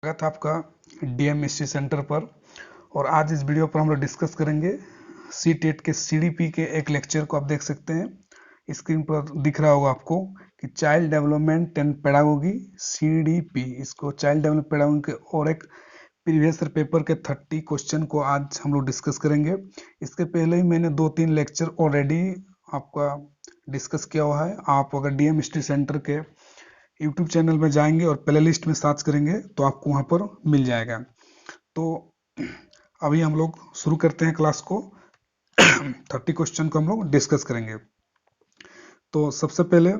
स्वागत है आपका डीएम हिस्ट्री सेंटर पर। और आज इस वीडियो पर हम लोग डिस्कस करेंगे सी टेट के सीडीपी के एक लेक्चर को। आप देख सकते हैं स्क्रीन पर दिख रहा होगा आपको कि child development and pedagogy CDP, इसको चाइल्ड डेवलपमेंट पेडागोगी के और एक प्रीवियस पेपर के 30 क्वेश्चन को आज हम लोग डिस्कस करेंगे। इसके पहले ही मैंने 2-3 लेक्चर ऑलरेडी आपका डिस्कस किया हुआ है। आप अगर डीएम हिस्ट्री सेंटर के यूट्यूब चैनल में जाएंगे और प्ले लिस्ट में सर्च करेंगे तो आपको वहाँ पर मिल जाएगा। तो अभी हम लोग शुरू करते हैं क्लास को। 30 क्वेश्चन को हम लोग डिस्कस करेंगे। तो सबसे पहले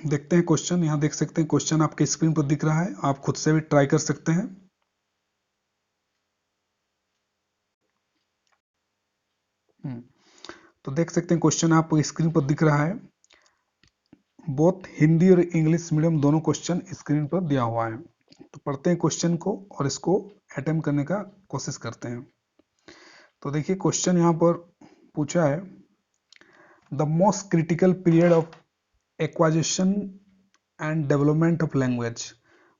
देखते हैं क्वेश्चन। यहाँ देख सकते हैं क्वेश्चन आपके स्क्रीन पर दिख रहा है, आप खुद से भी ट्राई कर सकते हैं। तो देख सकते हैं क्वेश्चन आप स्क्रीन पर दिख रहा है। बोथ हिंदी और इंग्लिश मीडियम दोनों क्वेश्चन स्क्रीन पर दिया हुआ है। तो पढ़ते हैं क्वेश्चन को और इसको अटेम्प्ट करने का कोशिश करते हैं। तो देखिए क्वेश्चन यहाँ पर पूछा है, the most critical period of acquisition and development of language,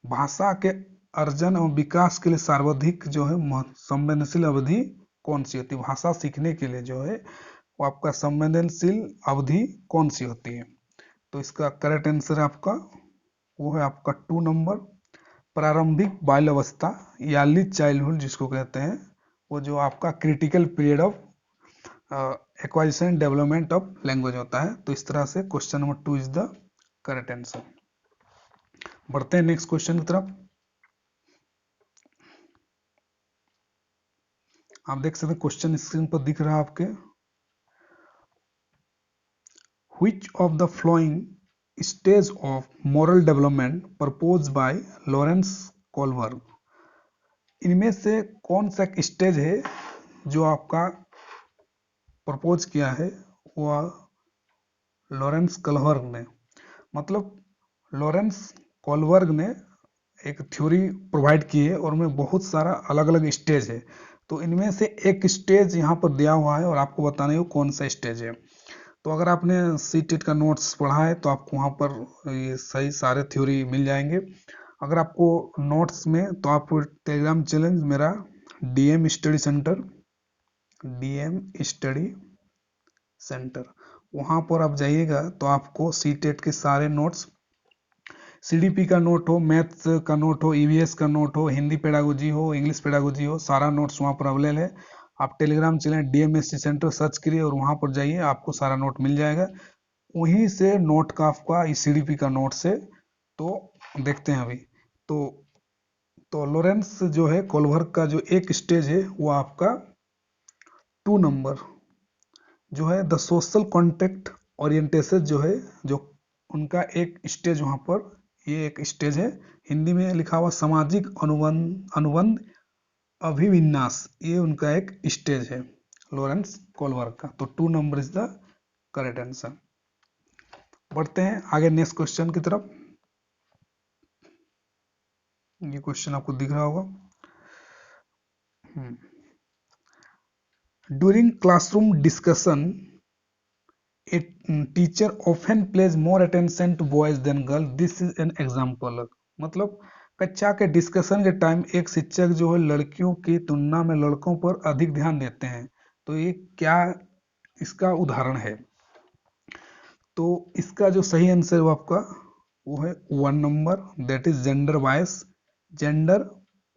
भाषा के अर्जन और विकास के लिए सर्वाधिक जो है संवेदनशील अवधि कौन सी होती है। भाषा सीखने के लिए जो है वो आपका संवेदनशील अवधि कौन सी होती है। तो इसका करेक्ट आंसर आपका वो है आपका 2 नंबर, प्रारंभिक बाल अवस्था या अर्ली चाइल्डहुड जिसको कहते हैं, वो जो आपका critical period of acquisition development of language होता है। तो इस तरह से question number 2 is the correct answer. बढ़ते हैं नेक्स्ट क्वेश्चन की तरफ। आप देख सकते हैं क्वेश्चन स्क्रीन पर दिख रहा है आपके, which of the flowing stage of moral development propose by Lawrence Kohlberg, इनमें से कौन सा स्टेज है जो आपका प्रपोज किया है वह लॉरेंस कोलबर्ग ने। मतलब लॉरेंस कोलबर्ग ने एक थ्योरी प्रोवाइड की है और उनमें बहुत सारा अलग अलग स्टेज है। तो इनमें से एक स्टेज यहाँ पर दिया हुआ है और आपको बताना है वो कौन सा स्टेज है। तो अगर आपने सी टेट का नोट्स पढ़ा है तो आपको वहाँ पर ये सही सारे थ्योरी मिल जाएंगे। अगर आपको नोट्स में तो आप टेलीग्राम चैनल मेरा DM study centre, DM study centre, वहाँ पर आप जाइएगा तो आपको सी टेट के सारे नोट्स, सीडीपी का नोट हो, मैथ्स का नोट हो, ईवीएस का नोट हो, हिंदी पेडागोजी हो, इंग्लिश पेडागोजी हो, सारा नोट्स वहाँ पर अवेलेबल है। आप टेलीग्राम चैनल डीएमएससी सेंटर सर्च करिए और वहाँ पर जाइए, आपको सारा नोट मिल जाएगा। वहीं से नोट का आपका इस सीडीपी का नोट से तो देखते हैं अभी। तो लॉरेंस जो है कोलबर्ग का जो एक स्टेज है वो आपका 2 नंबर जो है द सोशल कॉन्टेक्ट ओरिएंटेशन जो है, जो उनका एक स्टेज वहाँ पर, ये एक स्टेज है। हिंदी में लिखा हुआ सामाजिक अनुबंध अभिविन्यास, ये उनका एक स्टेज है लॉरेंस कोलबर्ग का। तो 2 number is the correct answer. बढ़ते हैं आगे नेक्स्ट क्वेश्चन की तरफ। ये क्वेश्चन आपको दिख रहा होगा। During classroom discussion a teacher often pays more attention to boys than girls. This is an example. मतलब कक्षा के डिस्कशन के टाइम एक शिक्षक जो है लड़कियों की तुलना में लड़कों पर अधिक ध्यान देते हैं। तो ये क्या इसका उदाहरण है। तो इसका जो सही आंसर वो आपका वो है 1 number, that is gender bias, gender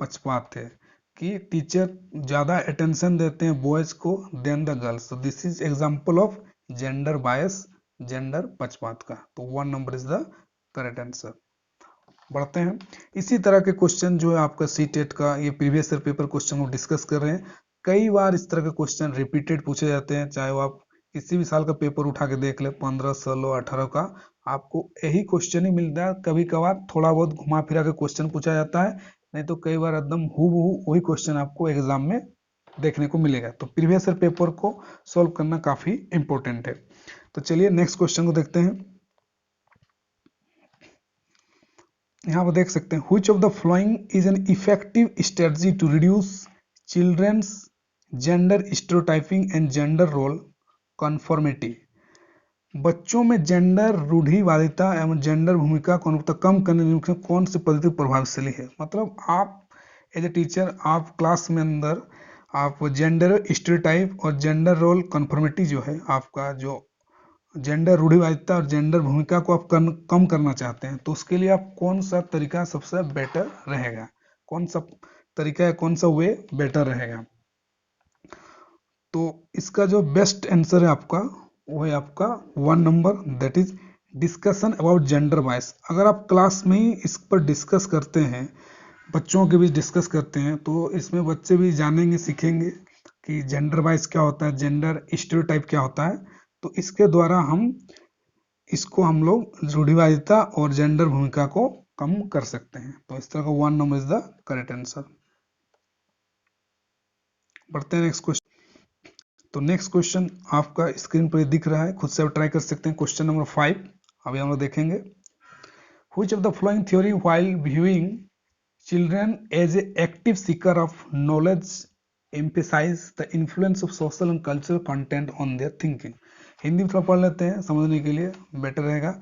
पक्षपात है कि टीचर ज़्यादा अटेंशन देते हैं बॉयज़ को than the girls. This is example of gender bias, gender पक्षपात का। तो 1 number is the correct answer. बढ़ते हैं इसी तरह के क्वेश्चन जो है आपका सी टेट का ये प्रीवियस ईयर पेपर क्वेश्चन को डिस्कस कर रहे हैं। कई बार इस तरह के क्वेश्चन रिपीटेड पूछे जाते हैं, चाहे वो आप किसी भी साल का पेपर उठा के देख ले, 15, 16, 18 का, आपको यही क्वेश्चन ही मिलता है। कभी कभार थोड़ा बहुत घुमा फिरा के क्वेश्चन पूछा जाता है, नहीं तो कई बार एकदम हूबहू वही क्वेश्चन आपको एग्जाम में देखने को मिलेगा। तो प्रीवियस ईयर पेपर को सॉल्व करना काफी इंपॉर्टेंट है। तो चलिए नेक्स्ट क्वेश्चन को देखते हैं। यहाँ पर देख सकते हैं, which of the following is an effective strategy to reduce children's gender stereotyping and gender role conformity. बच्चों में जेंडर रूढ़िवादिता एवं जेंडर भूमिका को अनुरूपता कम करने में कौन सी पद्धति प्रभावशाली है। मतलब आप एज ए टीचर आप क्लास में अंदर आप जेंडर स्टीरियोटाइप और जेंडर रोल कन्फर्मिटी जो है, आपका जो जेंडर रूढ़िवादिता और जेंडर भूमिका को आप कम करना चाहते हैं, तो उसके लिए आप कौन सा तरीका सबसे बेटर रहेगा, कौन सा तरीका है, कौन सा वे बेटर रहेगा। तो इसका जो बेस्ट आंसर है आपका, वो है आपका 1 number, that is discussion about gender wise. अगर आप क्लास में ही इस पर डिस्कस करते हैं, बच्चों के बीच डिस्कस करते हैं, तो इसमें बच्चे भी जानेंगे, सीखेंगे कि जेंडर वाइज क्या होता है, जेंडर स्टीरियोटाइप क्या होता है। तो इसके द्वारा हम लोग रूढ़िवादिता और जेंडर भूमिका को कम कर सकते हैं। तो इस तरह का 1 number is the correct answer. बढ़ते हैं नेक्स्ट क्वेश्चन। तो नेक्स्ट क्वेश्चन आपका स्क्रीन पर दिख रहा है, खुद से आप ट्राई कर सकते हैं। क्वेश्चन नंबर 5 अभी हम लोग देखेंगे। Which of the following theory while viewing children as an active seeker of knowledge emphasize the influence of social and cultural content on their thinking। Hindi में थोड़ा पढ़ लेते हैं, समझने के लिए बेटर रहेगा।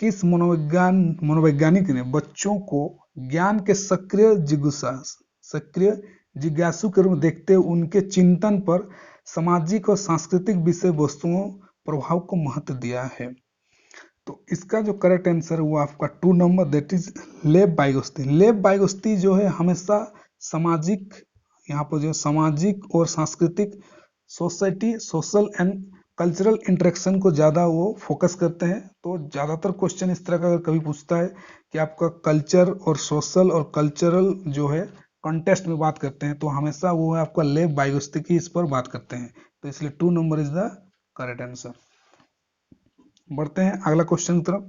किस मनोवैज्ञानिक ने बच्चों को ज्ञान के सक्रिय जिज्ञासु के रूप में देखते हुए उनके चिंतन पर सामाजिक और सांस्कृतिक विषय वस्तुओं प्रभाव को महत्व दिया है। तो इसका जो करेक्ट आंसर है वो आपका 2 नंबर, दैट इज लेव वाइगोत्स्की। लेव वाइगोत्स्की जो है हमेशा सामाजिक, यहाँ पर जो सामाजिक और सांस्कृतिक सोशल एंड कल्चरल इंटरेक्शन को ज़्यादा वो फोकस करते हैं। तो ज़्यादातर क्वेश्चन इस तरह का अगर कभी पूछता है कि आपका कल्चर और सोशल और कल्चरल जो है कॉन्टेस्ट में बात करते हैं, तो हमेशा वो है आपका लेव वाइगोत्स्की इस पर बात करते हैं। तो इसलिए 2 number is the correct answer. बढ़ते हैं अगला क्वेश्चन की तरफ।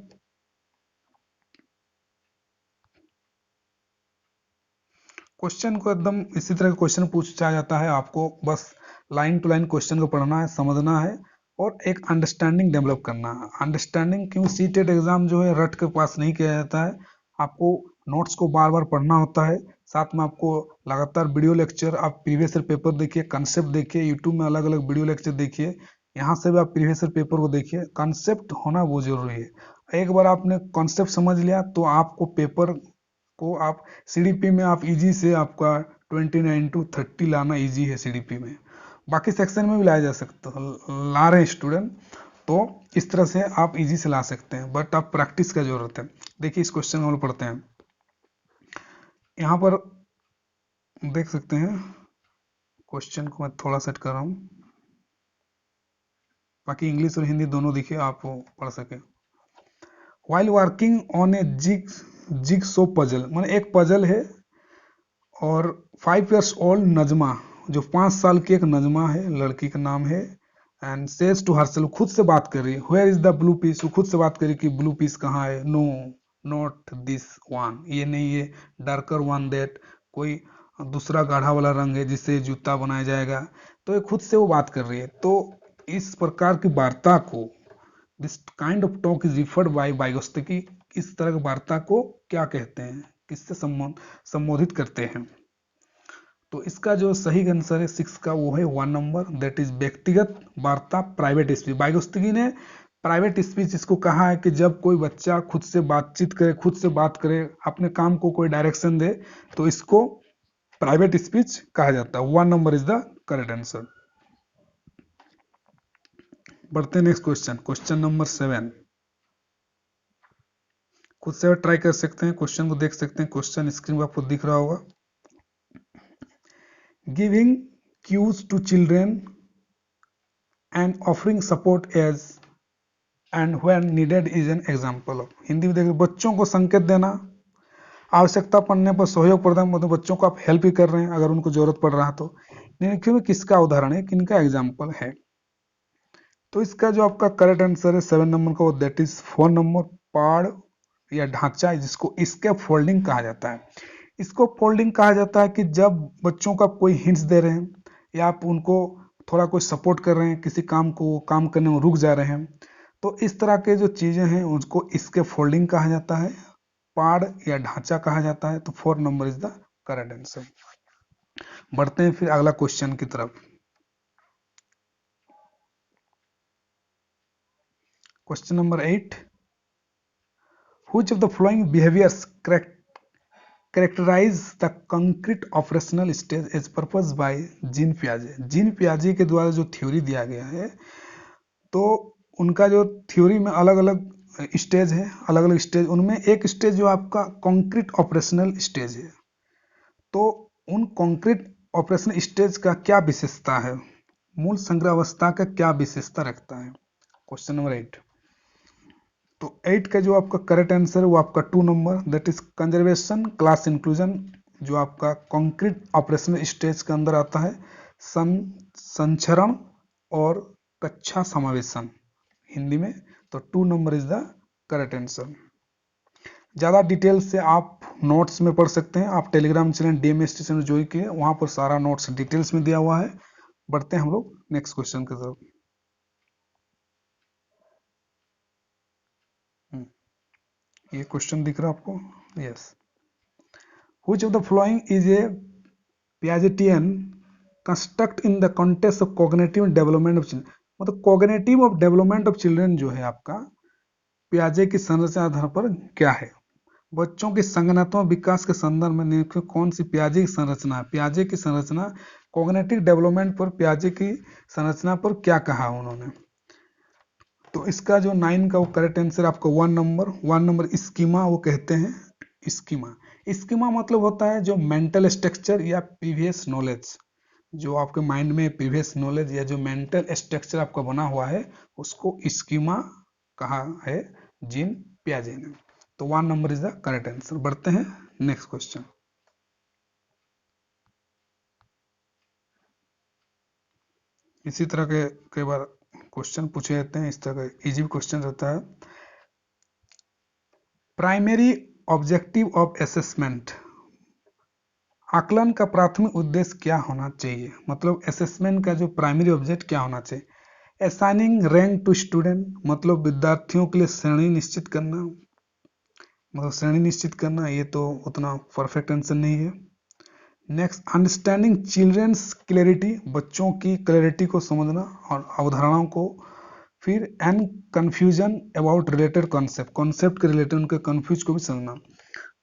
क्वेश्चन को एकदम इसी तरह का क्वेश्चन पूछा जाता है, आपको बस लाइन टू लाइन क्वेश्चन को पढ़ना है, समझना है और एक अंडरस्टैंडिंग डेवलप करना है। अंडरस्टैंडिंग क्यों, सीटेट एग्जाम जो है रट के पास नहीं किया जाता है, आपको नोट्स को बार बार पढ़ना होता है, साथ में आपको लगातार वीडियो लेक्चर, आप प्रीवियस ईयर पेपर देखिए, कंसेप्ट देखिए, यूट्यूब में अलग अलग वीडियो लेक्चर देखिए, यहाँ से भी आप प्रीवियस ईयर पेपर को देखिए। कंसेप्ट होना बहुत जरूरी है। एक बार आपने कॉन्सेप्ट समझ लिया तो आपको पेपर को आप सीडीपी में आप इजी से आपका 29 to 30 लाना इजी है सीडीपी में। बाकी सेक्शन में भी लाया जा सकता, ला रहे हैं स्टूडेंट, तो इस तरह से आप इजी से ला सकते हैं, बट आप प्रैक्टिस का जरूरत है। देखिए इस क्वेश्चन को हम पढ़ते हैं, यहाँ पर देख सकते हैं क्वेश्चन को मैं थोड़ा सेट कर रहा हूँ बाकी इंग्लिश और हिंदी दोनों देखिए आप पढ़ सके। While working on a jigsaw puzzle, माने एक पजल है और 5 years ओल्ड नजमा, जो 5 साल की एक नजमा है, लड़की का नाम है, एंड सेज टू हरसेल्फ, खुद से बात कर रही है, where is the blue piece, वो खुद से बात कर रही है कि ब्लू पीस कहाँ है। नो नॉट दिस वन, ये नहीं है, डार्कर वन दैट, कोई दूसरा गाढ़ा वाला रंग है जिससे जूता बनाया जाएगा। तो ये खुद से वो बात कर रही है। तो इस प्रकार की वार्ता को, this kind of talk is referred by Vygotsky, इस तरह की वार्ता को क्या कहते हैं, किससे संबोधित करते हैं। तो इसका जो सही आंसर है 6 का, वो है 1 नंबर, दैट इज व्यक्तिगत वार्ता, प्राइवेट स्पीच। वाइगोत्स्की ने प्राइवेट स्पीच इसको कहा है कि जब कोई बच्चा खुद से बातचीत करे, खुद से बात करे, अपने काम को कोई डायरेक्शन दे, तो इसको प्राइवेट स्पीच कहा जाता है। 1 number is the correct answer. बढ़ते हैं नेक्स्ट क्वेश्चन, क्वेश्चन नंबर 7। खुद से ट्राई कर सकते हैं, क्वेश्चन को देख सकते हैं, क्वेश्चन स्क्रीन पर आपको दिख रहा होगा। Giving cues to children and offering support as and when needed is an example of। Hindi में देखिए, बच्चों को संकेत देना, आवश्यकता पड़ने पर सहयोग प्रदान, मतलब बच्चों को आप हेल्प ही कर रहे हैं अगर उनको जरूरत पड़ रहा है तो। निम्नलिखित में किसका उदाहरण है, किनका एग्जाम्पल है। तो इसका जो आपका करेक्ट आंसर है 7 नंबर का, वो दैट इज 4 नंबर, पाड़ या ढांचा, जिसको स्केप फोल्डिंग कहा जाता है। इसको फोल्डिंग कहा जाता है कि जब बच्चों को आप कोई हिंट्स दे रहे हैं या आप उनको थोड़ा कोई सपोर्ट कर रहे हैं, किसी काम को काम करने में रुक जा रहे हैं, तो इस तरह के जो चीजें हैं उसको स्केप फोल्डिंग कहा जाता है, पाड़ या ढांचा कहा जाता है। तो 4 number is the correct answer. बढ़ते हैं फिर अगला क्वेश्चन की तरफ। Question number 8, which of the following behaviours characterise the concrete operational stage as purpose by Jean पियाजे। जीन पियाजे के द्वारा जो थ्योरी दिया गया है, तो उनका जो थ्योरी में अलग अलग स्टेज है, अलग अलग स्टेज, उनमें एक स्टेज जो आपका कंक्रीट ऑपरेशनल स्टेज है। तो उन कंक्रीट ऑपरेशनल स्टेज का क्या विशेषता है, मूल संग्रहावस्था का क्या विशेषता रखता है? Question number 8। तो 8 का जो आपका करेक्ट आंसर है वो आपका 2 number, that is conservation class inclusion, जो आपका कंक्रीट ऑपरेशनल स्टेज के अंदर आता है। संचरण और कक्षा समावेशन हिंदी में। तो 2 number is the correct answer. ज़्यादा डिटेल से आप नोट्स में पढ़ सकते हैं। आप टेलीग्राम चैनल डीएम स्टेशन में ज्वाइन किए, वहाँ पर सारा नोट्स डिटेल्स में दिया हुआ है। बढ़ते हैं हम लोग नेक्स्ट क्वेश्चन की तरफ। ये क्वेश्चन दिख रहा है आपको? Yes. Which of the following is a Piagetian construct in the context of cognitive development of children? मतलब cognitive of development of children जो है आपका पियाजे की संरचना आधार पर क्या है? बच्चों के संज्ञानात्मक विकास के संदर्भ में निम्नलिखित में कौन सी पियाजे की संरचना है? पियाजे की संरचना कॉग्निटिव डेवलपमेंट पर पियाजे की संरचना पर क्या कहा उन्होंने? तो इसका जो 9 का वो करेक्ट आंसर आपको 1 नंबर स्कीमा वो कहते हैं। स्कीमा, स्कीमा मतलब होता है जो मेंटल स्ट्रक्चर या प्रीवियस नॉलेज, जो आपके माइंड में प्रीवियस नॉलेज या जो मेंटल स्ट्रक्चर आपका बना हुआ है उसको स्कीमा कहा है जीन पियाजे ने। तो 1 number is the correct answer. बढ़ते हैं नेक्स्ट क्वेश्चन। इसी तरह के कई बार क्वेश्चन पूछे जाते हैं, इस तरह का इजी क्वेश्चन रहता है। प्राइमरी ऑब्जेक्टिव ऑफ असेसमेंट, आकलन का प्राथमिक उद्देश्य क्या होना चाहिए? मतलब असेसमेंट का जो प्राइमरी ऑब्जेक्ट क्या होना चाहिए? असाइनिंग रैंक टू स्टूडेंट, मतलब विद्यार्थियों के लिए श्रेणी निश्चित करना, मतलब श्रेणी निश्चित करना, ये तो उतना परफेक्ट आंसर नहीं है। नेक्स्ट, अंडरस्टैंडिंग चिल्ड्रंस क्लैरिटी, बच्चों की क्लैरिटी को समझना और अवधारणाओं को। फिर and confusion about related concept, concept के रिलेटेड उनके कंफ्यूज को भी समझना।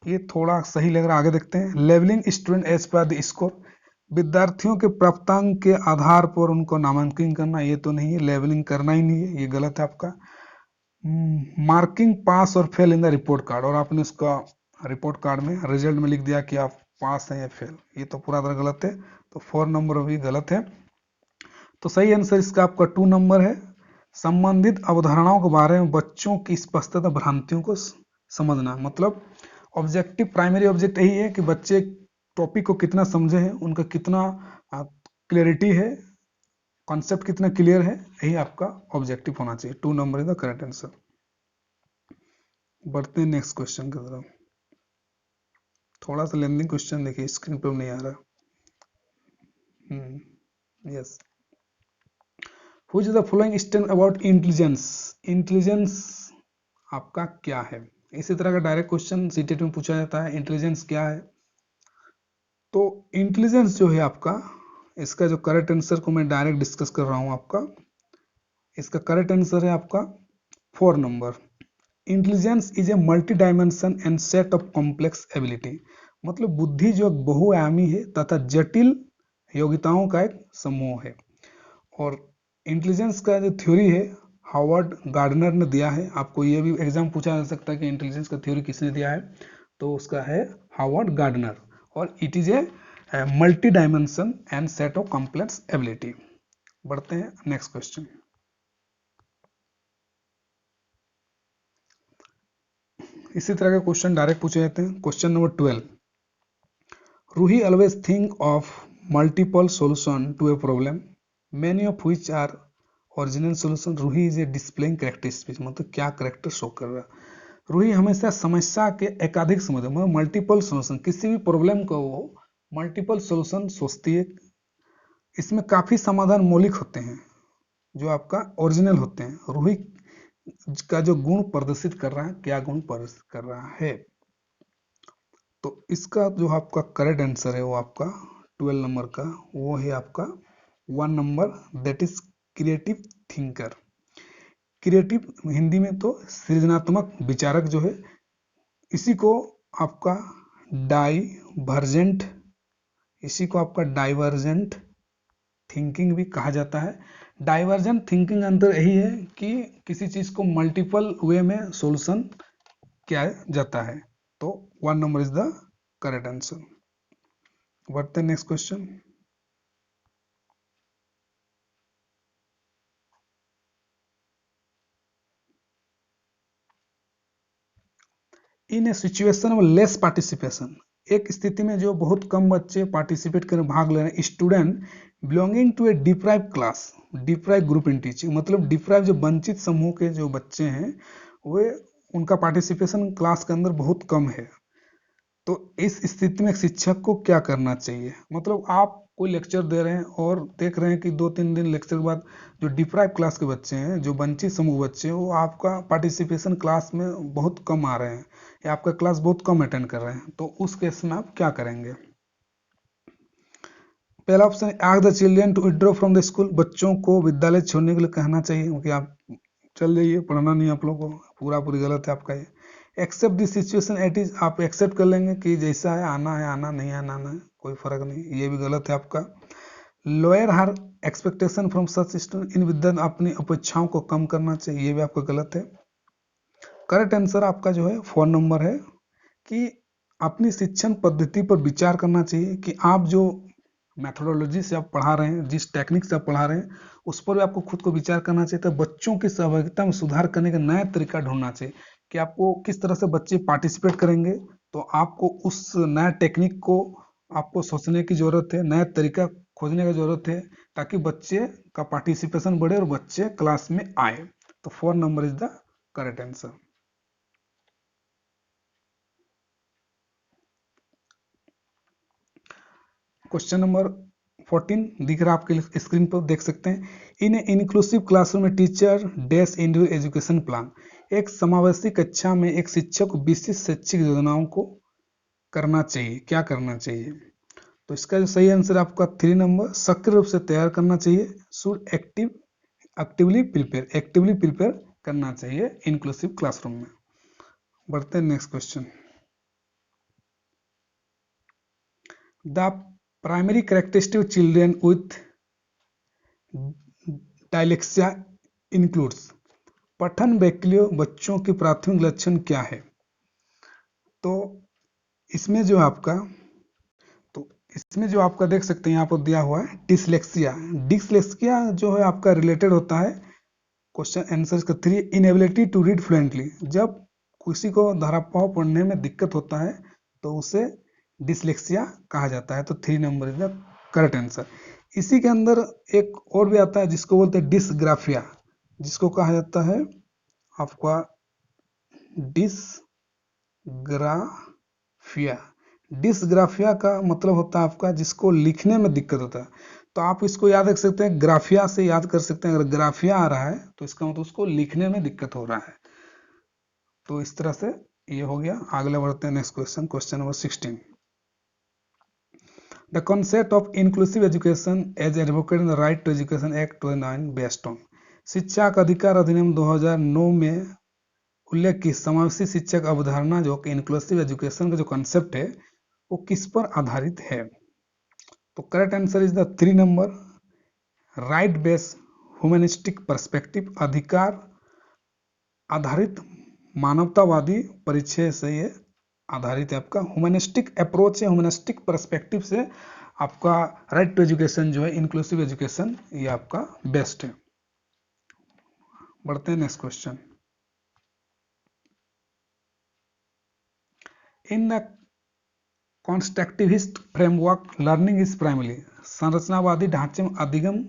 ये थोड़ा सही लग रहा है, आगे देखते हैं। Labelling student as per the score, विद्यार्थियों के प्राप्तांक के आधार पर उनको नामांकन करना, ये तो नहीं है, लेवलिंग करना ही नहीं है, ये गलत है आपका। मार्किंग पास और fail in the report card, और आपने उसका रिपोर्ट कार्ड में रिजल्ट में लिख दिया कि आप पास हैं या फेल, ये तो पूरा तरह गलत है। तो 4 नंबर भी गलत है। तो सही आंसर इसका आपका 2 नंबर है। संबंधित अवधारणाओं के बारे में बच्चों की स्पष्टता भ्रांतियों को समझना, मतलब ऑब्जेक्टिव प्राइमरी ऑब्जेक्ट यही है कि बच्चे टॉपिक को कितना समझे हैं, उनका कितना क्लियरिटी है, कॉन्सेप्ट कितना क्लियर है, यही आपका ऑब्जेक्टिव होना चाहिए। 2 number is the correct answer. बढ़ते हैं नेक्स्ट क्वेश्चन की तरफ। थोड़ा सा लेंदी क्वेश्चन देखिए, स्क्रीन पर नहीं आ रहा। Yes. Which is the following statement about intelligence, intelligence आपका क्या है? इसी तरह का डायरेक्ट क्वेश्चन सीटेट में पूछा जाता है, इंटेलिजेंस क्या है? तो इंटेलिजेंस जो है आपका, इसका जो करेक्ट आंसर को मैं डायरेक्ट डिस्कस कर रहा हूं आपका, इसका करेक्ट आंसर है आपका 4 number. Intelligence is a multi dimension and set of complex ability, मतलब बुद्धि जो बहुआयामी है तथा जटिल योग्यताओं का एक समूह है। और इंटेलिजेंस का जो थ्योरी है हार्वर्ड गार्डनर ने दिया है। आपको ये भी एग्जाम पूछा जा सकता है कि इंटेलिजेंस का थ्योरी किसने दिया है, तो उसका है हार्वर्ड गार्डनर, और it is a multi dimension and set of complex ability. बढ़ते हैं नेक्स्ट क्वेश्चन। इसी तरह के क्वेश्चन डायरेक्ट पूछे जाते हैं। Question number 12, Ruhi always think of multiple solution to a problem, many of which are original solution. Ruhi is a displaying characteristic, मतलब क्या कैरेक्टर शो कर रहा है? रूही हमेशा समस्या के एकाधिक समाधान, मतलब मल्टीपल सॉल्यूशन, किसी भी प्रॉब्लम को वो मल्टीपल सॉल्यूशन सोचती है। इसमें काफी समाधान मौलिक होते हैं जो आपका ओरिजिनल होते हैं। रूही का जो गुण प्रदर्शित कर रहा है, क्या गुण प्रदर्शित कर रहा है? तो इसका जो आपका करेक्ट आंसर है वो आपका 12 नंबर का, वो है आपका 1 number, that is creative thinker. Creative Hindi में तो सृजनात्मक विचारक जो है, इसी को आपका डाइवर्जेंट, इसी को आपका डाइवर्जेंट थिंकिंग भी कहा जाता है। डाइवर्जेंट थिंकिंग अंदर यही है कि किसी चीज को मल्टीपल वे में सॉल्यूशन किया जाता है। तो 1 number is the correct answer. बढ़ते next question. In a situation of less participation, एक स्थिति में जो बहुत कम बच्चे पार्टिसिपेट कर भाग ले रहे हैं, student belonging to a deprive class, deprive group in teaching, मतलब डिप्राइव जो वंचित समूह के जो बच्चे हैं वे उनका पार्टिसिपेशन क्लास के अंदर बहुत कम है। तो इस स्थिति में शिक्षक को क्या करना चाहिए, मतलब आप कोई लेक्चर दे रहे हैं और देख रहे हैं कि 2-3 दिन लेक्चर के बाद जो डिप्राइव क्लास के बच्चे हैं, जो वंचित समूह बच्चे हैं, वो आपका पार्टिसिपेशन क्लास में बहुत कम आ रहे हैं या आपका क्लास बहुत कम अटेंड कर रहे हैं, तो उस केस में आप क्या करेंगे। पहला option, ask the children to withdraw from the school, बच्चों को विद्यालय छोड़ने के लिए कहना चाहिए क्योंकि आप चल जाइए, पढ़ना नहीं आप लोगों को, पूरी गलत है आपका ये। Accept this situation at is, आप एक्सेप्ट कर लेंगे कि जैसा है आना नहीं आना है, कोई फर्क नहीं, ये भी गलत है आपका। Lower her expectation from such student, इन विद्यार्थी अपनी अपेक्षाओं को कम करना चाहिए, ये भी आपका गलत है। करेक्ट आंसर आपका जो है 4 नंबर है कि अपनी शिक्षण पद्धति पर विचार करना चाहिए कि आप जो मैथोडोलॉजी से आप पढ़ा रहे हैं, जिस टेक्निक से आप पढ़ा रहे हैं, उस पर भी आपको खुद को विचार करना चाहिए। तो बच्चों की सहभागिता में सुधार करने का नया तरीका ढूंढना चाहिए कि आपको किस तरह से बच्चे पार्टिसिपेट करेंगे, तो आपको उस नया टेक्निक को आपको सोचने की जरूरत है, नया तरीका खोजने की जरूरत है ताकि बच्चे का पार्टिसिपेशन बढ़े और बच्चे क्लास में आए। तो 4 number is the correct answer. Question number 14 दिख रहा है आपके स्क्रीन पर, देख सकते हैं। इन इंक्लूसिव क्लासरूम में teacher dash individual education plan, एक समावेशी कक्षा में एक शिक्षक को विशिष्ट शैक्षिक योजनाओं को करना चाहिए, क्या करना चाहिए। तो इसका जो सही आंसर आपका 3 नंबर, सक्रिय रूप से तैयार करना चाहिए, शुड एक्टिवली प्रिपेयर करना चाहिए इंक्लूसिव क्लासरूम में। बढ़ते हैं next question. The primary characteristic children with dyslexia includes, पठन वैकल्य बच्चों की प्राथमिक लक्षण क्या है। तो इसमें जो आपका देख सकते हैं यहाँ पर दिया हुआ है डिसलेक्सिया। डिसलेक्सिया जो है आपका रिलेटेड होता है क्वेश्चन आंसर का 3, इनएबिलिटी टू रीड फ्लुएंटली, जब किसी को धारापाव पढ़ने में दिक्कत होता है तो उसे डिसलेक्सिया कहा जाता है। तो 3 number is the correct answer. इसी के अंदर एक और भी आता है जिसको बोलते हैं डिसग्राफिया, जिसको कहा जाता है आपका डिसग्राफिया। डिसग्राफिया का मतलब होता है आपका जिसको लिखने में दिक्कत होता है। तो आप इसको याद रख सकते हैं, ग्राफिया से याद कर सकते हैं, अगर ग्राफिया आ रहा है तो इसका मतलब उसको लिखने में दिक्कत हो रहा है। तो इस तरह से ये हो गया। अगले बढ़ते हैं next question, question number 16। The concept of inclusive education as advocate in the right to education act 2009 based on, शिक्षा का अधिकार अधिनियम 2009 में उल्लेख की समावेशी शिक्षा की अवधारणा जो कि इंक्लूसिव एजुकेशन का जो कॉन्सेप्ट है वो किस पर आधारित है। तो correct answer is the 3 number, right based humanistic perspective, अधिकार आधारित मानवतावादी परिचय से ये आधारित है। आपका ह्यूमनिस्टिक अप्रोच है, ह्यूमनिस्टिक पर्सपेक्टिव से आपका राइट टू एजुकेशन जो है इंक्लूसिव एजुकेशन ये आपका बेस्ट है। बढ़ते हैं next question. In the constructivist framework learning is primary, संरचनावादी ढांचे में अधिगम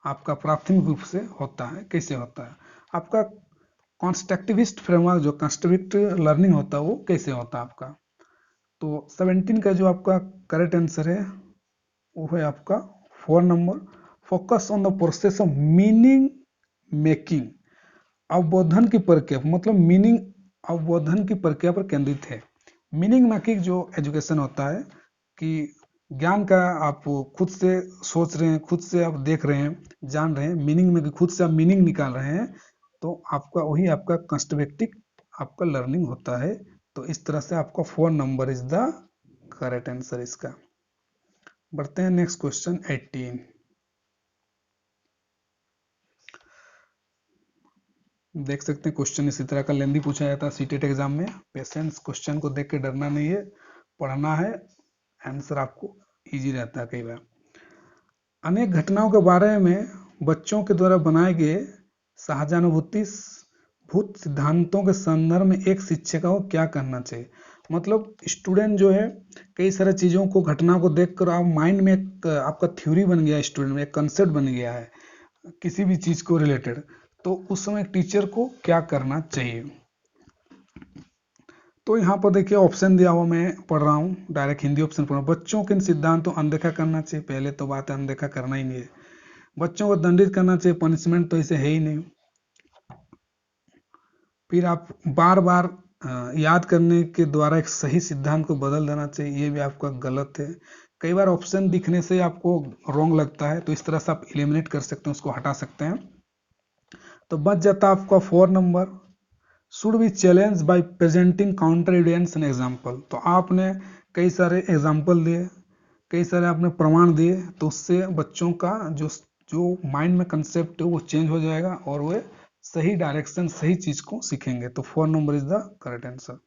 आपका प्राथमिक रूप से होता है, कैसे होता है। आपका कॉन्स्ट्रक्टिविस्ट फ्रेमवर्क जो कंस्ट्रक्टिव लर्निंग होता है वो कैसे होता है आपका। तो 17 का जो आपका करेक्ट आंसर है वो है आपका 4 number, focus on the process of meaning making, अवबोधन की प्रक्रिया, मतलब मीनिंग अवबोधन की प्रक्रिया पर केंद्रित है। मीनिंग मेकिंग जो एजुकेशन होता है कि ज्ञान का आप खुद से सोच रहे हैं, खुद से आप देख रहे हैं, जान रहे हैं, मीनिंग में खुद से आप मीनिंग निकाल रहे हैं, तो आपका वही आपका कंस्ट्रक्टिव आपका लर्निंग होता है। तो इस तरह से आपका 4 number is the correct answer इसका। बढ़ते हैं नेक्स्ट क्वेश्चन 18। देख सकते हैं क्वेश्चन इसी तरह का लेंदी पूछा जाता है सीटेट एग्जाम में। पेशेंस, क्वेश्चन को देख के डरना नहीं है, पढ़ना है, आंसर आपको इजी रहता है कई बार। अनेक घटनाओं के बारे में बच्चों के द्वारा बनाए गए सहानुभूति भूत सिद्धांतों के संदर्भ में एक शिक्षक को क्या करना चाहिए। मतलब स्टूडेंट जो है कई सारे चीज़ों को, घटना को देखकर आप माइंड में एक आपका थ्योरी बन गया है, स्टूडेंट में एक कंसेप्ट बन गया है किसी भी चीज़ को रिलेटेड, तो उस समय टीचर को क्या करना चाहिए। तो यहाँ पर देखिए ऑप्शन दिया हुआ, मैं पढ़ रहा हूँ, डायरेक्ट हिंदी ऑप्शन पढ़ रहा हूँ। बच्चों के इन सिद्धांतों अनदेखा करना चाहिए, पहले तो बात है अनदेखा करना ही नहीं है। बच्चों को दंडित करना चाहिए, पनिशमेंट तो इसे है ही नहीं। फिर आप बार बार याद करने के द्वारा एक सही सिद्धांत को बदल देना चाहिए, ये भी आपका गलत है। कई बार ऑप्शन दिखने से आपको रॉन्ग लगता है, तो इस तरह से आप एलिमिनेट कर सकते हैं, उसको हटा सकते हैं। तो बच जाता आपका 4 number, should be challenge by presenting counter evidence and example. तो आपने कई सारे एग्जाम्पल दिए, कई सारे आपने प्रमाण दिए, तो उससे बच्चों का जो माइंड में कंसेप्ट है वो चेंज हो जाएगा और वे सही डायरेक्शन, सही चीज को सीखेंगे। तो 4 number is the correct answer.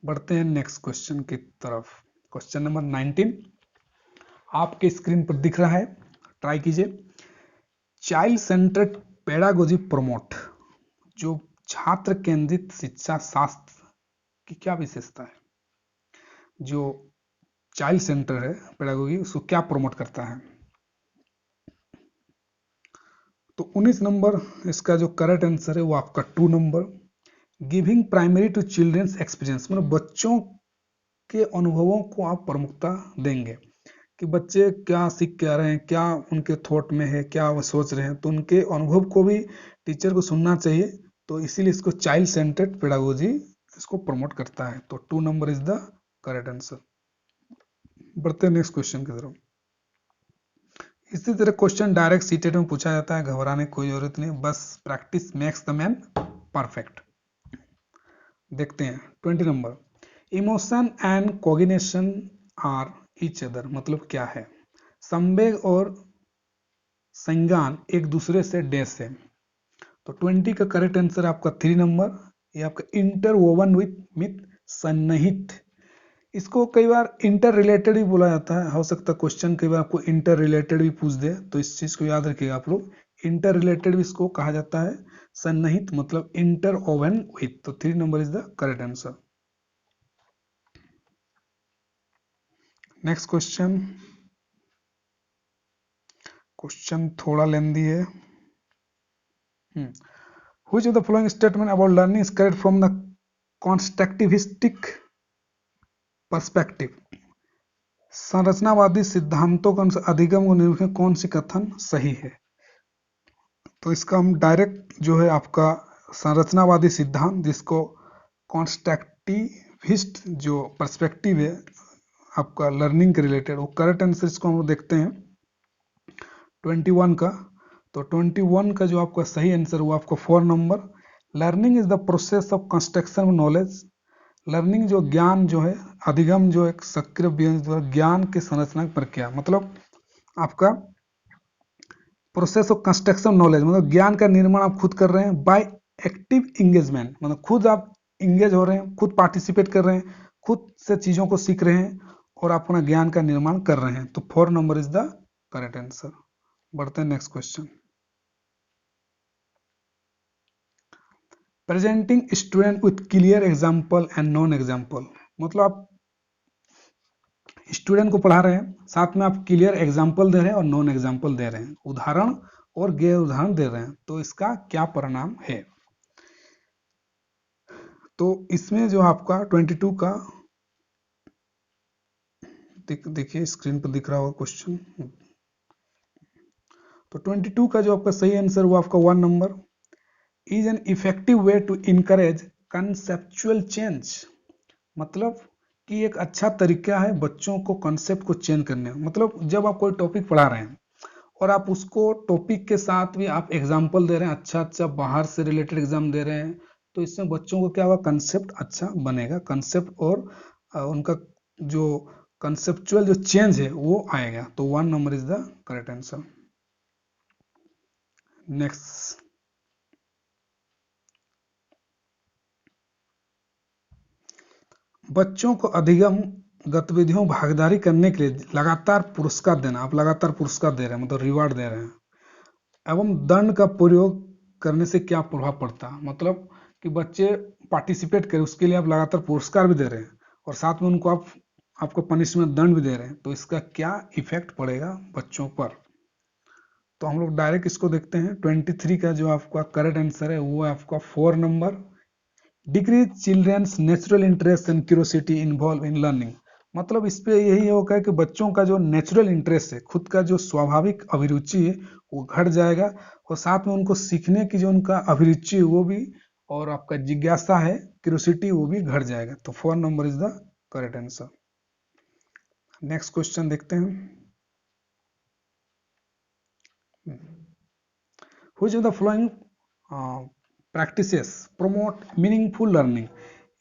बढ़ते हैं नेक्स्ट क्वेश्चन की तरफ। क्वेश्चन नंबर 19 आपके स्क्रीन पर दिख रहा है, ट्राई कीजिए। चाइल्ड सेंटर्ड पेडागोजी प्रमोट, जो छात्र केंद्रित शिक्षा शास्त्र की क्या विशेषता है। जो चाइल्ड सेंटर है पेडागोजी, उसको क्या प्रमोट करता है। तो 19 नंबर इसका जो करेक्ट आंसर है वो आपका 2 number, giving primary to children's experience, मतलब बच्चों के अनुभवों को आप प्रमुखता देंगे कि बच्चे क्या सीख के आ रहे हैं, क्या उनके थॉट में है, क्या वो सोच रहे हैं, तो उनके अनुभव को भी टीचर को सुनना चाहिए। तो इसीलिए इसको चाइल्ड सेंटर्ड पेडागोजी इसको प्रमोट करता है। तो 2 number is the correct answer. बढ़ते हैं नेक्स्ट क्वेश्चन की तरफ। इसी तरह क्वेश्चन डायरेक्ट सीटेट में पूछा जाता है, घबराने की कोई जरूरत नहीं, बस practice makes the man perfect. देखते हैं 20 number, emotion and coordination are each other, मतलब क्या है। संवेग और संज्ञान एक दूसरे से डैश है। तो 20 का करेक्ट आंसर आपका 3 नंबर, ये आपका इंटरवोवन विथ सन्निहित। इसको कई बार इंटर रिलेटेड भी बोला जाता है, हो सकता है क्वेश्चन कई बार आपको इंटर रिलेटेड भी पूछ दे, तो इस चीज को याद रखिएगा आप लोग। इंटर रिलेटेड भी इसको कहा जाता है, सन्निहित मतलब इंटर ओवन विथ। तो 3 number is the correct answer. Next question, question थोड़ा लेंदी है। Which of the following statement about learning is correct from the constructivistic perspective? संरचनावादी सिद्धांतों के अनुसार अधिगम को निरूपण कौन सी कथन सही है। तो इसका हम डायरेक्ट जो है आपका संरचनावादी सिद्धांत, जिसको कॉन्स्ट्रक्टिविस्ट जो पर्सपेक्टिव है आपका लर्निंग के रिलेटेड, वो करेक्ट आंसर इसको हम देखते हैं 21 का। तो 21 का जो आपका सही आंसर हुआ आपका 4 number, learning is the process of construction of knowledge. Learning जो ज्ञान जो है, अधिगम जो एक सक्रिय ज्ञान के संरचना की प्रक्रिया, मतलब आपका प्रोसेस ऑफ कंस्ट्रक्शन नॉलेज, मतलब ज्ञान का निर्माण आप खुद कर रहे हैं बाय एक्टिव इंगेजमेंट, मतलब खुद आप इंगेज हो रहे हैं, खुद पार्टिसिपेट कर रहे हैं, खुद से चीजों को सीख रहे हैं और अपना ज्ञान का निर्माण कर रहे हैं। तो 4 number is the correct answer. बढ़ते हैं next question, presenting student with clear example and non example, मतलब आप स्टूडेंट को पढ़ा रहे हैं, साथ में आप क्लियर एग्जाम्पल दे रहे हैं और नॉन एग्जाम्पल दे रहे हैं, उदाहरण और गैर उदाहरण दे रहे हैं, तो इसका क्या परिणाम है। तो इसमें जो आपका 22 का देखिए स्क्रीन पर दिख रहा होगा क्वेश्चन। तो 22 का जो आपका सही आंसर हुआ आपका 1 number, is an effective way to encourage conceptual change, मतलब कि एक अच्छा तरीका है बच्चों को कंसेप्ट को चेंज करने में। मतलब जब आप कोई टॉपिक पढ़ा रहे हैं और आप उसको टॉपिक के साथ भी आप एग्जाम्पल दे रहे हैं, अच्छा बाहर से रिलेटेड एग्जाम दे रहे हैं, तो इसमें बच्चों को क्या होगा, कंसेप्ट अच्छा बनेगा, कंसेप्ट और उनका जो कंसेप्चुअल जो चेंज है वो आएगा। तो 1 number is the correct answer. Next, बच्चों को अधिगम गतिविधियों भागीदारी करने के लिए लगातार पुरस्कार देना। आप लगातार पुरस्कार दे रहे हैं, मतलब रिवार्ड दे रहे हैं। एवं दंड का प्रयोग करने से क्या प्रभाव पड़ता है, मतलब कि बच्चे पार्टिसिपेट करें उसके लिए आप लगातार पुरस्कार भी दे रहे हैं और साथ में उनको आपको पनिशमेंट दंड भी दे रहे हैं, तो इसका क्या इफेक्ट पड़ेगा बच्चों पर। तो हम लोग डायरेक्ट इसको देखते हैं। 23 का जो आपका करेक्ट आंसर है वो है आपका 4 number. Decrease children's natural interest and curiosity involve in learning. मतलब इस पे यही होगा कि बच्चों का जो नेचुरल इंटरेस्ट है, खुद का जो स्वाभाविक अभिरुचि है वो घट जाएगा और साथ में उनको सीखने की जो उनका अभिरुचि है वो भी, और आपका जिज्ञासा है, क्यूरियोसिटी, वो भी घट जाएगा। तो 4 number is the correct answer. Next question देखते हैं। Which of the following practices promote meaningful learning?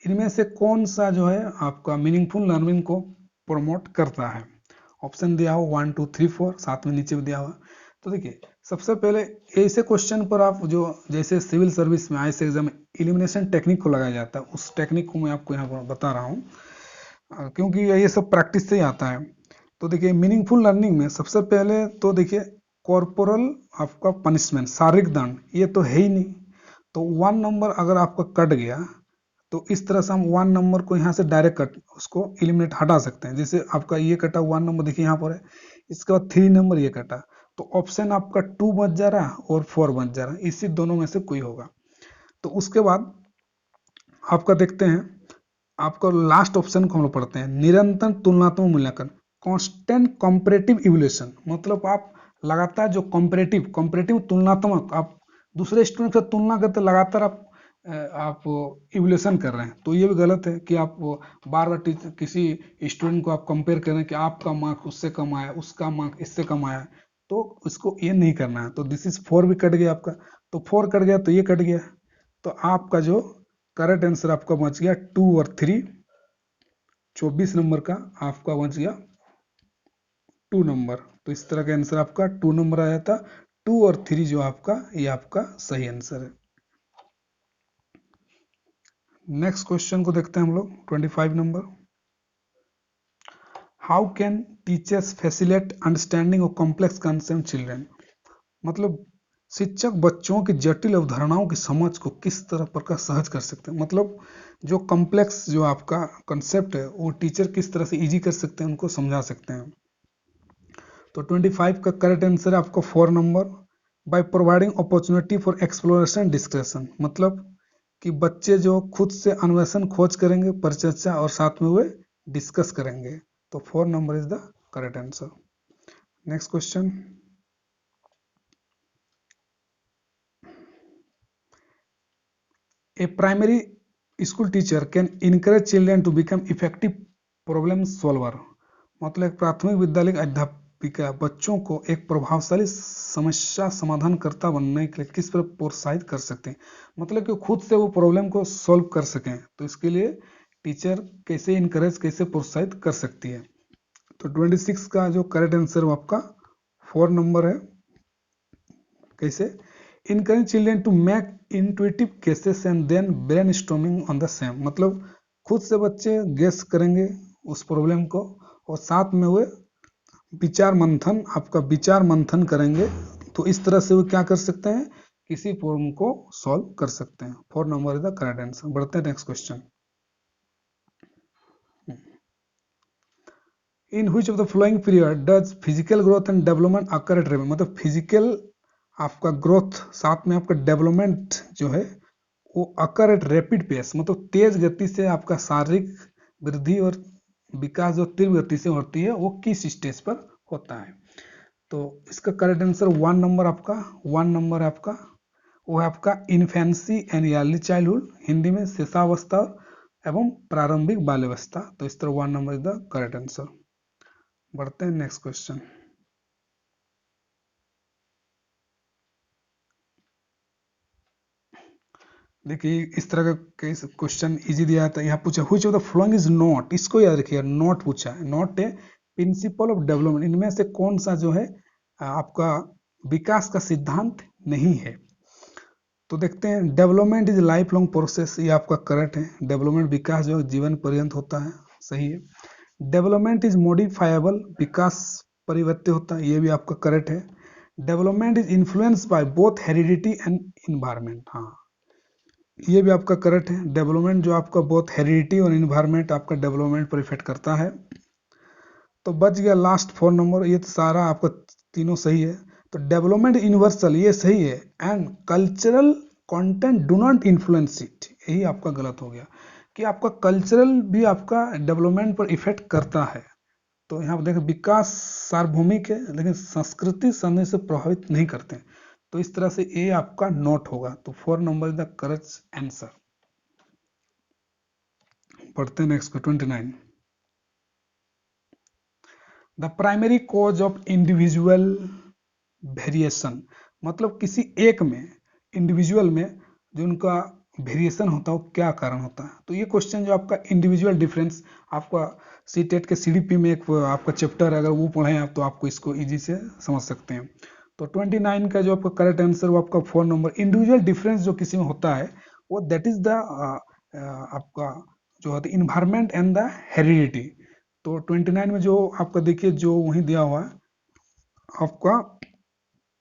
इनमें से कौन सा जो है आपका मीनिंगफुल लर्निंग को प्रमोट करता है। ऑप्शन दिया हो 1 2 3 4, साथ में नीचे भी दिया हुआ। तो देखिए, सबसे पहले ऐसे क्वेश्चन पर आप जो जैसे सिविल सर्विस में आईएएस एग्जाम में एलिमिनेशन टेक्निक को लगाया जाता है, उस टेक्निक को मैं आपको यहाँ पर बता रहा हूँ, क्योंकि ये सब प्रैक्टिस से ही आता है। तो देखिए, मीनिंगफुल लर्निंग में सबसे पहले तो देखिए, कॉर्पोरल आपका पनिशमेंट, शारीरिक दंड, ये तो है ही नहीं। तो 1 नंबर अगर आपका कट गया तो इस तरह से हम 1 नंबर को यहाँ से डायरेक्ट कट उसको एलिमिनेट हटा सकते हैं। जैसे आपका ये कटा 1 नंबर, देखिए यहाँ पर है, इसके बाद 3 नंबर ये कटा, तो ऑप्शन आपका 2 बच जा रहा है और 4 बच जा रहा है, इसी दोनों में से कोई होगा। तो उसके बाद आपका देखते हैं, आपका लास्ट ऑप्शन को हम लोग पढ़ते हैं, निरंतर तुलनात्मक मूल्यांकन, कांस्टेंट कॉम्परेटिव इवोल्यूशन। मतलब आप लगातार जो कॉम्परेटिव तुलनात्मक, आप दूसरे स्टूडेंट से तुलना करते लगातार आप इवोल्यूशन कर रहे हैं, तो ये भी गलत है कि आप बार बार किसी स्टूडेंट को आप कंपेयर करें कि आपका मार्क उससे कम आया, उसका मार्क इससे कम आया, तो इसको ये नहीं करना है। तो दिस इज 4 भी कट गया आपका, तो 4 कट गया तो ये कट गया, तो आपका जो करेक्ट आंसर आपका बच गया 2 और 3, 24 नंबर का आपका बच गया 2 नंबर। तो इस तरह का आंसर आपका 2 नंबर आया था। 2 और 3 जो आपका, ये आपका सही आंसर है। नेक्स्ट क्वेश्चन को देखते हैं हम लोग, 25 number. How can teachers facilitate understanding of complex concept children. मतलब शिक्षक बच्चों की जटिल अवधारणाओं की समझ को किस तरह प्रकार सहज कर सकते हैं। मतलब जो कॉम्प्लेक्स जो आपका कंसेप्ट है वो टीचर किस तरह से इजी कर सकते हैं, उनको समझा सकते हैं। तो 25 का करेक्ट आंसर है आपका 4 number, by providing opportunity for exploration discussion. मतलब कि बच्चे जो खुद से अन्वेषण खोज करेंगे, परिचर्चा, और साथ में वे डिस्कस करेंगे। तो 4 number is the correct answer. Next question, a primary school teacher can encourage children to become effective problem solver. मतलब एक प्राथमिक विद्यालय की अध्यापिका बच्चों को एक प्रभावशाली समस्या समाधानकर्ता बनने के लिए किस पर प्रोत्साहित कर सकते हैं। मतलब कि खुद से वो प्रॉब्लम को सॉल्व कर सकें, तो इसके लिए टीचर कैसे इनकरेज, कैसे प्रोत्साहित कर सकती है। तो 26 का जो करेक्ट आंसर वो आपका 4 नंबर है। कैसे, encourage children to make intuitive cases and then brainstorming on the same. मतलब खुद से बच्चे गेस करेंगे उस प्रॉब्लम को और साथ में वे विचार मंथन करेंगे, तो इस तरह से वो क्या कर सकते हैं, किसी प्रॉब्लम को सॉल्व कर सकते हैं। 4 number is the correct answer. बढ़ते हैं next question. In which of the flowing period does physical growth and development occur at rate. मतलब फिजिकल आपका ग्रोथ साथ में आपका डेवलपमेंट जो है वो अकर एट रैपिड पेस, मतलब तेज गति से आपका शारीरिक वृद्धि और विकास जो तीव्र गति से होती है वो किस स्टेज पर होता है। तो इसका करेक्ट आंसर 1 नंबर आपका, 1 नंबर है आपका, वो है आपका infancy and early childhood, Hindi में शिशावस्था एवं प्रारंभिक बाल्यावस्था। तो इस तरह 1 number is the correct answer. बढ़ते हैं नेक्स्ट क्वेश्चन। देखिए इस तरह का क्वेश्चन इजी दिया था, यहाँ पूछा which of the following is not, इसको याद रखिए, नॉट पूछा है, not a principle of development, इनमें से कौन सा जो है आपका विकास का सिद्धांत नहीं है। तो देखते हैं, development is life long process, ये आपका करेक्ट है, डेवलपमेंट विकास जो जीवन पर्यंत होता है, सही है। डेवलपमेंट इज मॉडिफाइबल, विकास परिवर्तित होता है, ये भी आपका करेक्ट है। Development is influence by both heredity and environment, हाँ ये भी आपका करेक्ट है। डेवलपमेंट जो आपका बोथ हेरिडिटी और इन्वायरमेंट आपका डेवलपमेंट पर इफेक्ट करता है। तो बच गया लास्ट 4 नंबर, ये तो सारा आपका तीनों सही है। तो डेवलपमेंट यूनिवर्सल ये सही है, and cultural content do not influence it, यही आपका गलत हो गया कि आपका कल्चरल भी आपका डेवलपमेंट पर इफेक्ट करता है। तो यहाँ पर देखो विकास सार्वभौमिक है, लेकिन संस्कृति समय से प्रभावित नहीं करते, तो इस तरह से ए आपका नोट होगा। तो 4 number is the correct answer. पढ़ते हैं नेक्स्ट पे 29। The primary cause of individual variation, मतलब किसी एक में, इंडिविजुअल में जो उनका वेरिएशन होता है वो क्या कारण होता है। तो ये क्वेश्चन जो आपका इंडिविजुअल डिफरेंस, आपका सीटेट के सीडीपी में एक आपका चैप्टर है, अगर वो पढ़ें आप तो आपको इसको इजी से समझ सकते हैं। तो 29 का जो आपका करेक्ट आंसर वो आपका 4 नंबर, इंडिविजुअल डिफरेंस जो किसी में होता है वो दैट इज द आपका जो होता है इन्वायरमेंट एंड द हेरिडिटी। तो 29 में जो आपका देखिए जो वहीं दिया हुआ है आपका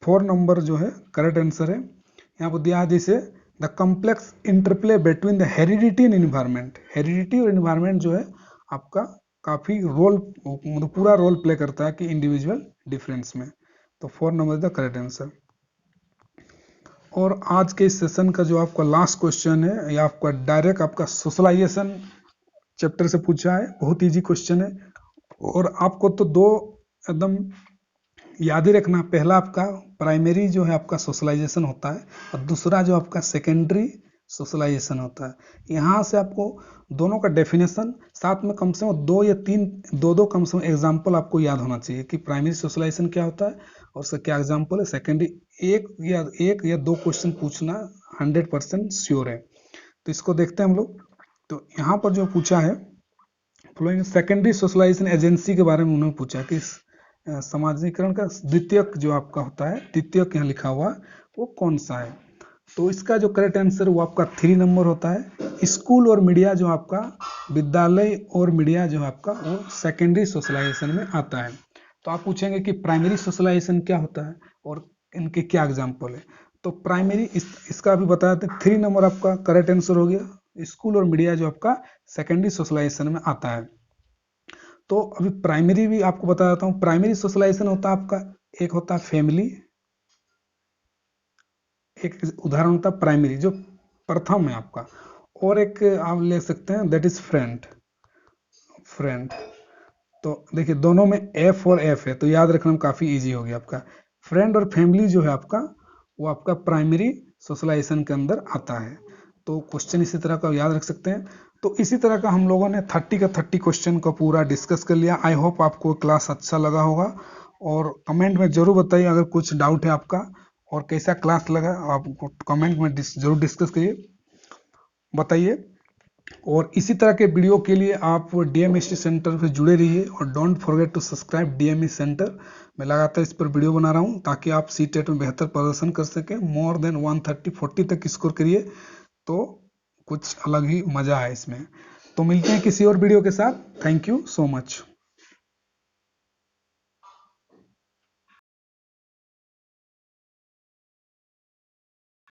4 नंबर जो है करेक्ट आंसर है। यहाँ पर दिया है जैसे the complex interplay between the heredity and environment, heredity और इन्वायरमेंट जो है आपका काफी रोल, मतलब पूरा रोल प्ले करता है कि इंडिविजुअल डिफरेंस में। तो 4 नंबर द करेक्ट आंसर। और आज के इस सेशन का जो आपका लास्ट क्वेश्चन है, ये आपका डायरेक्ट आपका सोशलाइजेशन चैप्टर से पूछा है, बहुत इजी क्वेश्चन है। और आपको तो दो एकदम याद ही रखना, पहला आपका प्राइमरी जो है आपका सोशलाइजेशन होता है, और दूसरा जो आपका सेकेंडरी सोशलाइजेशन होता है। यहाँ से आपको दोनों का डेफिनेशन साथ में कम से कम 2 या 3 दो कम से कम एग्जाम्पल आपको याद होना चाहिए कि प्राइमरी सोशलाइजेशन क्या होता है और उसका क्या एग्जाम्पल है। सेकेंडरी एक या दो क्वेश्चन पूछना 100% श्योर है। तो इसको देखते हैं हम लोग। तो यहाँ पर जो पूछा है सेकेंडरी सोशलाइजेशन एजेंसी के बारे में उन्होंने पूछा कि समाजीकरण का द्वितीयक जो आपका होता है, द्वितीयक यहाँ लिखा हुआ वो कौन सा है। तो इसका जो करेक्ट आंसर वो आपका 3 नंबर होता है। स्कूल और मीडिया जो आपका, विद्यालय और मीडिया जो आपका वो सेकेंडरी सोशलाइजेशन में आता है। तो आप पूछेंगे कि प्राइमरी सोशलाइजेशन क्या होता है और इनके क्या एग्जाम्पल है। तो प्राइमरी इसका अभी बताया था, 3 नंबर आपका करेक्ट आंसर हो गया। स्कूल और मीडिया जो आपका सेकेंडरी सोशलाइजेशन में आता है। तो अभी प्राइमरी भी आपको बता देता हूँ। प्राइमरी सोशलाइजेशन होता है आपका, एक होता है फैमिली, एक उदाहरण होता है प्राइमरी जो प्रथम है आपका, और एक आप ले सकते हैं दैट इज फ्रेंड। तो देखिए दोनों में एफ और एफ है, तो याद रखना में काफी इजी हो गया आपका। फ्रेंड और फैमिली जो है आपका वो आपका प्राइमरी सोशलाइजेशन के अंदर आता है। तो क्वेश्चन इसी तरह का याद रख सकते हैं। तो इसी तरह का हम लोगों ने 30 क्वेश्चन को पूरा डिस्कस कर लिया। आई होप आपको क्लास अच्छा लगा होगा, और कमेंट में जरूर बताइए अगर कुछ डाउट है आपका, और कैसा क्लास लगा आप कमेंट में जरूर डिस्कस करिए, बताइए। और इसी तरह के वीडियो के लिए आप डीएमएसटी सेंटर से जुड़े रहिए, और don't forget to subscribe DMS centre. मैं लगातार इस पर वीडियो बना रहा हूँ ताकि आप सीटेट में बेहतर प्रदर्शन कर सकें, मोर देन 130-40 तक स्कोर करिए, तो कुछ अलग ही मजा है इसमें। तो मिलते हैं किसी और वीडियो के साथ। Thank you so much.